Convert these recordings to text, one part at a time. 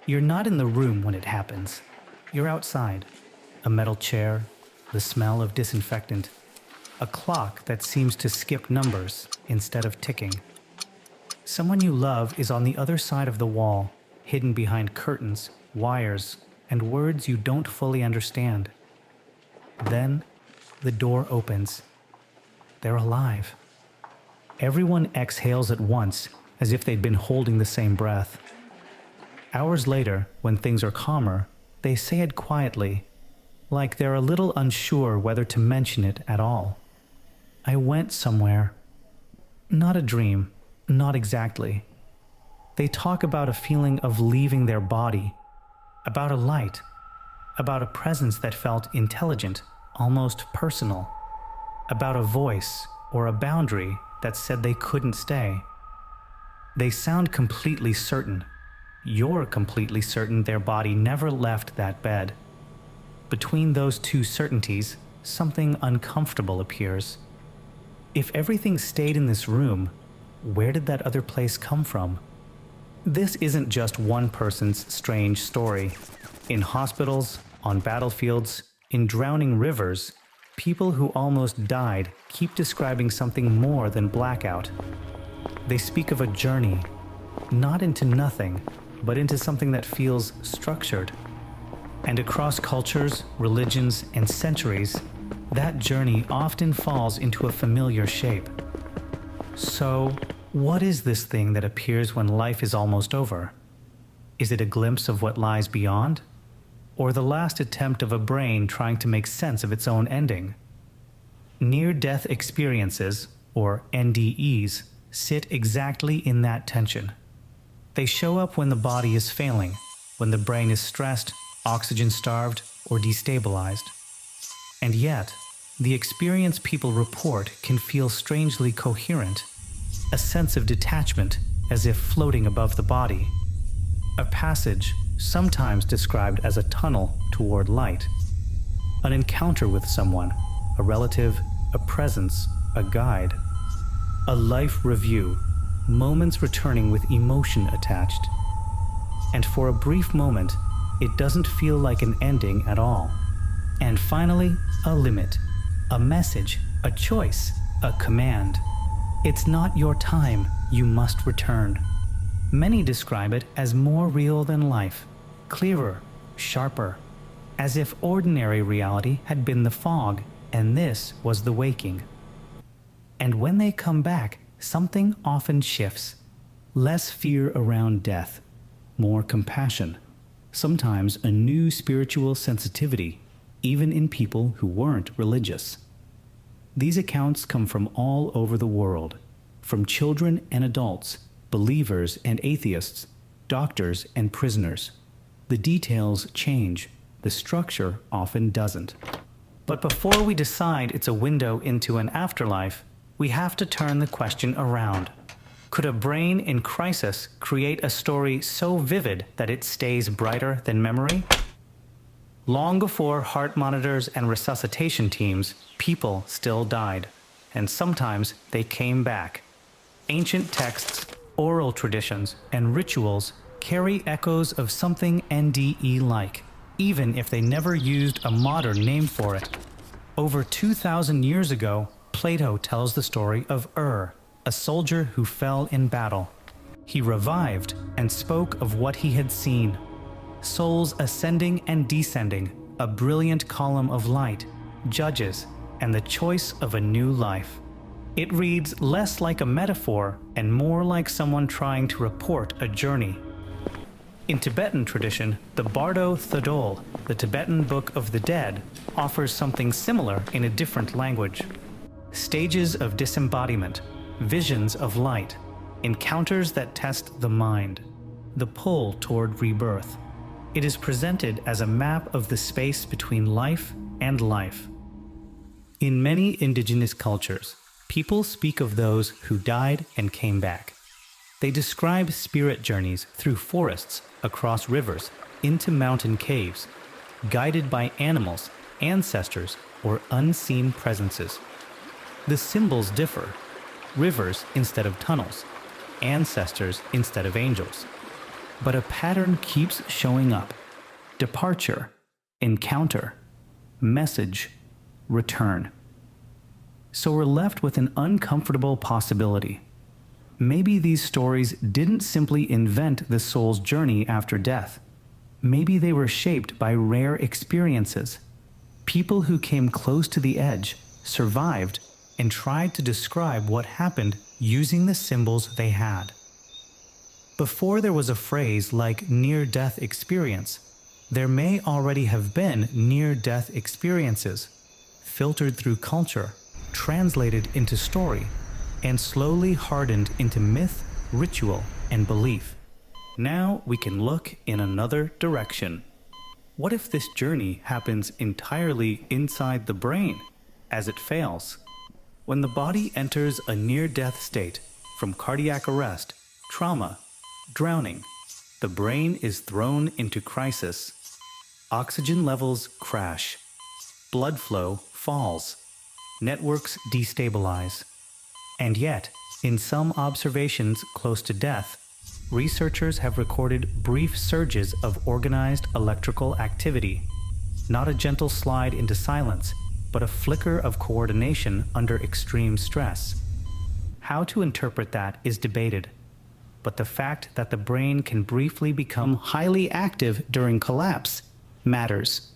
You're not in the room when it happens. You're outside. A metal chair, the smell of disinfectant, a clock that seems to skip numbers instead of ticking. Someone you love is on the other side of the wall, hidden behind curtains, wires, and words you don't fully understand. Then, the door opens. They're alive. Everyone exhales at once, as if they'd been holding the same breath. Hours later, when things are calmer, they say it quietly, like they're a little unsure whether to mention it at all. I went somewhere. Not a dream, not exactly. They talk about a feeling of leaving their body, about a light, about a presence that felt intelligent, almost personal, about a voice or a boundary that said they couldn't stay. They sound completely certain. You're completely certain their body never left that bed. Between those two certainties, something uncomfortable appears. If everything stayed in this room, where did that other place come from? This isn't just one person's strange story. In hospitals, on battlefields, in drowning rivers, people who almost died keep describing something more than blackout. They speak of a journey, not into nothing, but into something that feels structured. And across cultures, religions, and centuries, that journey often falls into a familiar shape. So, what is this thing that appears when life is almost over? Is it a glimpse of what lies beyond? Or the last attempt of a brain trying to make sense of its own ending? Near-death experiences, or NDEs, sit exactly in that tension. They show up when the body is failing, when the brain is stressed, oxygen-starved, or destabilized. And yet, the experience people report can feel strangely coherent, a sense of detachment as if floating above the body. A passage, sometimes described as a tunnel toward light. An encounter with someone, a relative, a presence, a guide. A life review, moments returning with emotion attached. And for a brief moment, it doesn't feel like an ending at all. And finally, a limit, a message, a choice, a command. It's not your time, you must return. Many describe it as more real than life, clearer, sharper, as if ordinary reality had been the fog and this was the waking. And when they come back, something often shifts. Less fear around death, more compassion, sometimes a new spiritual sensitivity, even in people who weren't religious. These accounts come from all over the world, from children and adults, believers and atheists, doctors and prisoners. The details change, the structure often doesn't. But before we decide it's a window into an afterlife, we have to turn the question around. Could a brain in crisis create a story so vivid that it stays brighter than memory? Long before heart monitors and resuscitation teams, people still died, and sometimes they came back. Ancient texts, oral traditions, and rituals carry echoes of something NDE-like, even if they never used a modern name for it. Over 2,000 years ago, Plato tells the story of a soldier who fell in battle. He revived and spoke of what he had seen. Souls ascending and descending, a brilliant column of light, judges, and the choice of a new life. It reads less like a metaphor and more like someone trying to report a journey. In Tibetan tradition, the Bardo Thodol, the Tibetan Book of the Dead, offers something similar in a different language. Stages of disembodiment, visions of light, encounters that test the mind, the pull toward rebirth. It is presented as a map of the space between life and life. In many indigenous cultures, people speak of those who died and came back. They describe spirit journeys through forests, across rivers, into mountain caves, guided by animals, ancestors, or unseen presences. The symbols differ: rivers instead of tunnels, ancestors instead of angels. But a pattern keeps showing up: departure, encounter, message, return. So we're left with an uncomfortable possibility. Maybe these stories didn't simply invent the soul's journey after death. Maybe they were shaped by rare experiences. People who came close to the edge, survived, and tried to describe what happened using the symbols they had. Before there was a phrase like near-death experience, there may already have been near-death experiences, filtered through culture, translated into story, and slowly hardened into myth, ritual, and belief. Now we can look in another direction. What if this journey happens entirely inside the brain, as it fails? When the body enters a near-death state, from cardiac arrest, trauma, drowning, the brain is thrown into crisis. Oxygen levels crash. Blood flow falls. Networks destabilize. And yet, in some observations close to death, researchers have recorded brief surges of organized electrical activity. Not a gentle slide into silence, but a flicker of coordination under extreme stress. How to interpret that is debated, but the fact that the brain can briefly become highly active during collapse matters,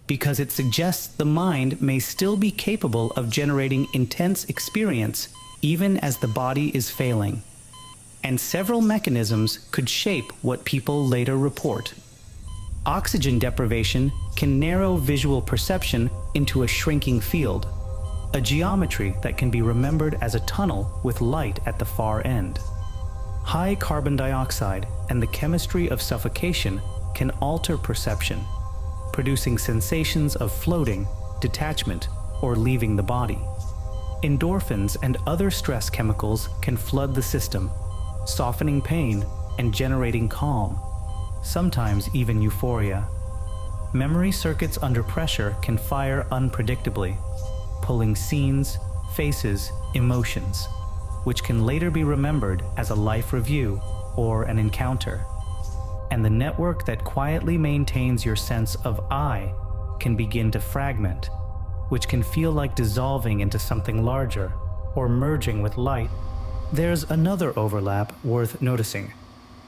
because it suggests the mind may still be capable of generating intense experience even as the body is failing. And several mechanisms could shape what people later report. Oxygen deprivation can narrow visual perception into a shrinking field, a geometry that can be remembered as a tunnel with light at the far end. High carbon dioxide and the chemistry of suffocation can alter perception, producing sensations of floating, detachment, or leaving the body. Endorphins and other stress chemicals can flood the system, softening pain and generating calm, sometimes even euphoria. Memory circuits under pressure can fire unpredictably, pulling scenes, faces, emotions, which can later be remembered as a life review or an encounter. And the network that quietly maintains your sense of I can begin to fragment, which can feel like dissolving into something larger or merging with light. There's another overlap worth noticing.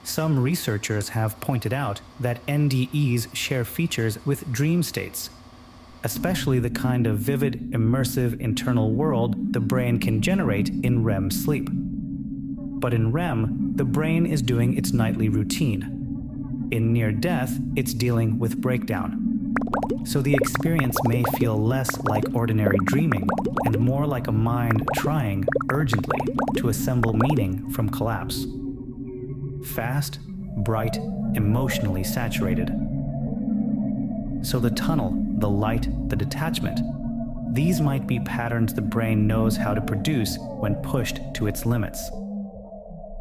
Some researchers have pointed out that NDEs share features with dream states, especially the kind of vivid, immersive internal world the brain can generate in REM sleep. But in REM, the brain is doing its nightly routine. In near death, it's dealing with breakdown. So the experience may feel less like ordinary dreaming and more like a mind trying urgently to assemble meaning from collapse. Fast, bright, emotionally saturated. So the tunnel, the light, the detachment, these might be patterns the brain knows how to produce when pushed to its limits.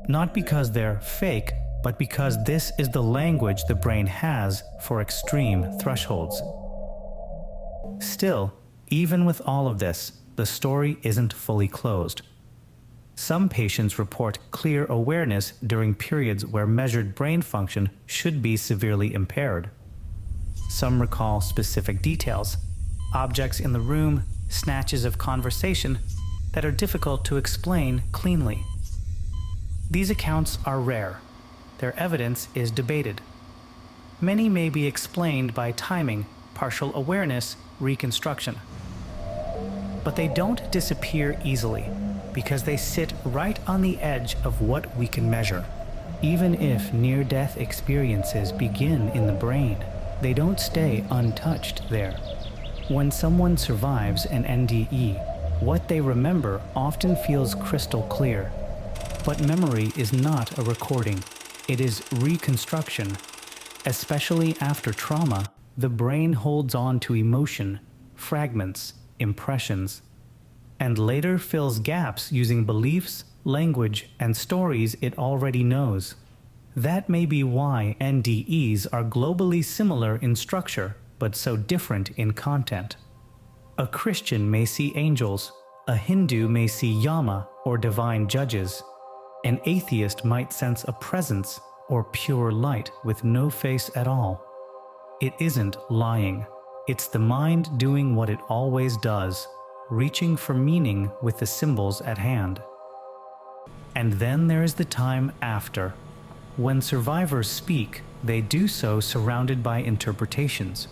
Not because they're fake, but because this is the language the brain has for extreme thresholds. Still, even with all of this, the story isn't fully closed. Some patients report clear awareness during periods where measured brain function should be severely impaired. Some recall specific details, objects in the room, snatches of conversation that are difficult to explain cleanly. These accounts are rare. Their evidence is debated. Many may be explained by timing, partial awareness, reconstruction. But they don't disappear easily, because they sit right on the edge of what we can measure. Even if near-death experiences begin in the brain, they don't stay untouched there. When someone survives an NDE, what they remember often feels crystal clear. But memory is not a recording. It is reconstruction. Especially after trauma, the brain holds on to emotion, fragments, impressions, and later fills gaps using beliefs, language, and stories it already knows. That may be why NDEs are globally similar in structure, but so different in content. A Christian may see angels, a Hindu may see Yama or divine judges. An atheist might sense a presence, or pure light with no face at all. It isn't lying. It's the mind doing what it always does, reaching for meaning with the symbols at hand. And then there is the time after. When survivors speak, they do so surrounded by interpretations.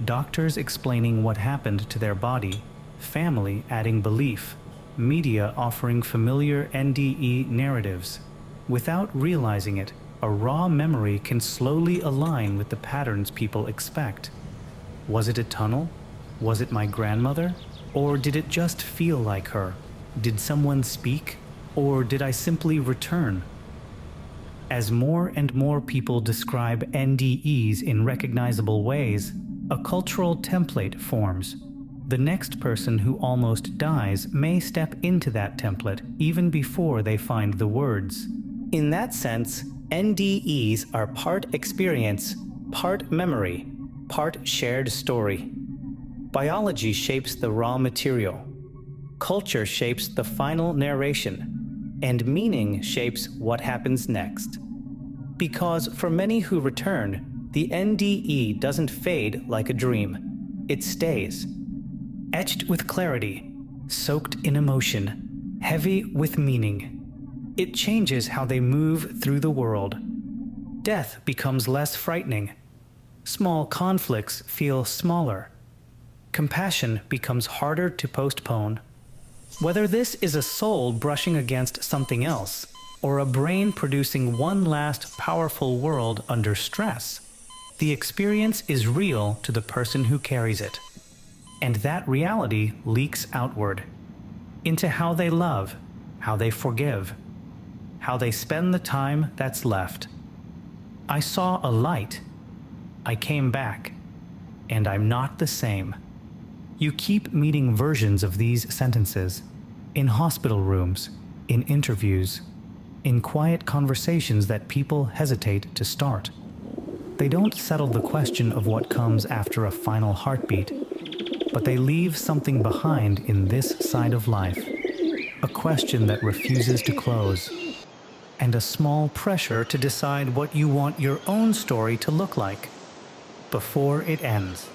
Doctors explaining what happened to their body, family adding belief, media offering familiar NDE narratives. Without realizing it, a raw memory can slowly align with the patterns people expect. Was it a tunnel? Was it my grandmother? Or did it just feel like her? Did someone speak? Or did I simply return? As more and more people describe NDEs in recognizable ways, a cultural template forms. The next person who almost dies may step into that template even before they find the words. In that sense, NDEs are part experience, part memory, part shared story. Biology shapes the raw material. Culture shapes the final narration. And meaning shapes what happens next. Because for many who return, the NDE doesn't fade like a dream. It stays. Etched with clarity, soaked in emotion, heavy with meaning. It changes how they move through the world. Death becomes less frightening. Small conflicts feel smaller. Compassion becomes harder to postpone. Whether this is a soul brushing against something else, or a brain producing one last powerful world under stress, the experience is real to the person who carries it. And that reality leaks outward, into how they love, how they forgive, how they spend the time that's left. I saw a light. I came back, and I'm not the same. You keep meeting versions of these sentences in hospital rooms, in interviews, in quiet conversations that people hesitate to start. They don't settle the question of what comes after a final heartbeat, but they leave something behind in this side of life, a question that refuses to close, and a small pressure to decide what you want your own story to look like before it ends.